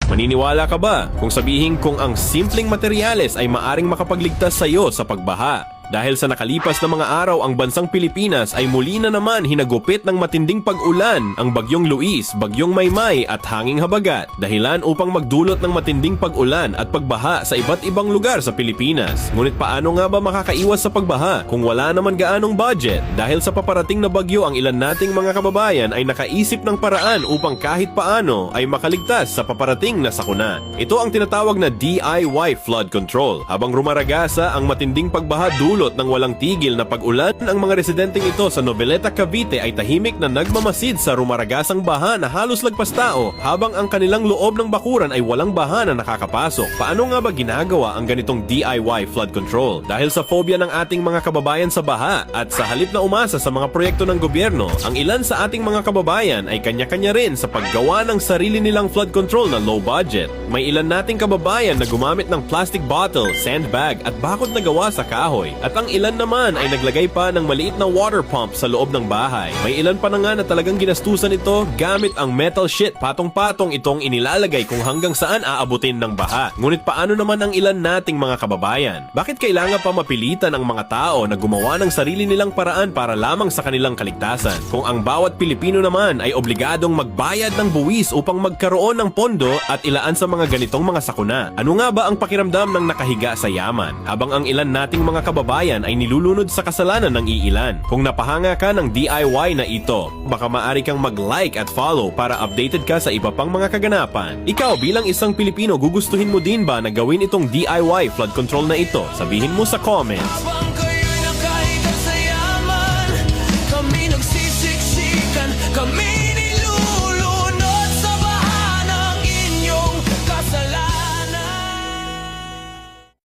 Maniniwala ka ba kung sabihin kung ang simpleng materyales ay maaring makapagligtas sa iyo sa pagbaha? Dahil sa nakalipas na mga araw, ang bansang Pilipinas ay muli na naman hinagupit ng matinding pag-ulan ang Bagyong Luis, Bagyong Maymay at Hanging Habagat. Dahilan upang magdulot ng matinding pag-ulan at pagbaha sa iba't ibang lugar sa Pilipinas. Ngunit paano nga ba makakaiwas sa pagbaha kung wala naman gaanong budget? Dahil sa paparating na bagyo, ang ilan nating mga kababayan ay nakaisip ng paraan upang kahit paano ay makaligtas sa paparating na sakuna. Ito ang tinatawag na DIY flood control. Habang rumaragasa ang matinding pagbaha dulot ng walang tigil na pag-ulan, ang mga residenteng ito sa Noveleta, Cavite ay tahimik na nagmamasid sa rumaragasang baha na halos lagpas tao, habang ang kanilang loob ng bakuran ay walang baha na nakakapasok. Paano nga ba ginagawa ang ganitong DIY flood control? Dahil sa phobia ng ating mga kababayan sa baha at sa halip na umasa sa mga proyekto ng gobyerno, ang ilan sa ating mga kababayan ay kanya-kanya rin sa paggawa ng sarili nilang flood control na low budget. May ilan nating kababayan na gumamit ng plastic bottle, sandbag at bakod na gawa sa kahoy. At ang ilan naman ay naglagay pa ng maliit na water pump sa loob ng bahay. May ilan pa na nga na talagang ginastusan ito gamit ang metal sheet. Patong-patong itong inilalagay kung hanggang saan aabutin ng baha. Ngunit paano naman ang ilan nating mga kababayan? Bakit kailangan pa mapilitan ang mga tao na gumawa ng sarili nilang paraan para lamang sa kanilang kaligtasan? Kung ang bawat Pilipino naman ay obligadong magbayad ng buwis upang magkaroon ng pondo at ilaan sa mga ganitong mga sakuna. Ano nga ba ang pakiramdam ng nakahiga sa yaman? Habang ang ilan nating mga kababayan ay nilulunod sa kasalanan ng iilan. Kung napahanga ka ng DIY na ito, baka maaari kang mag-like at follow para updated ka sa iba pang mga kaganapan. Ikaw bilang isang Pilipino, gugustuhin mo din ba na gawin itong DIY flood control na ito? Sabihin mo sa comments.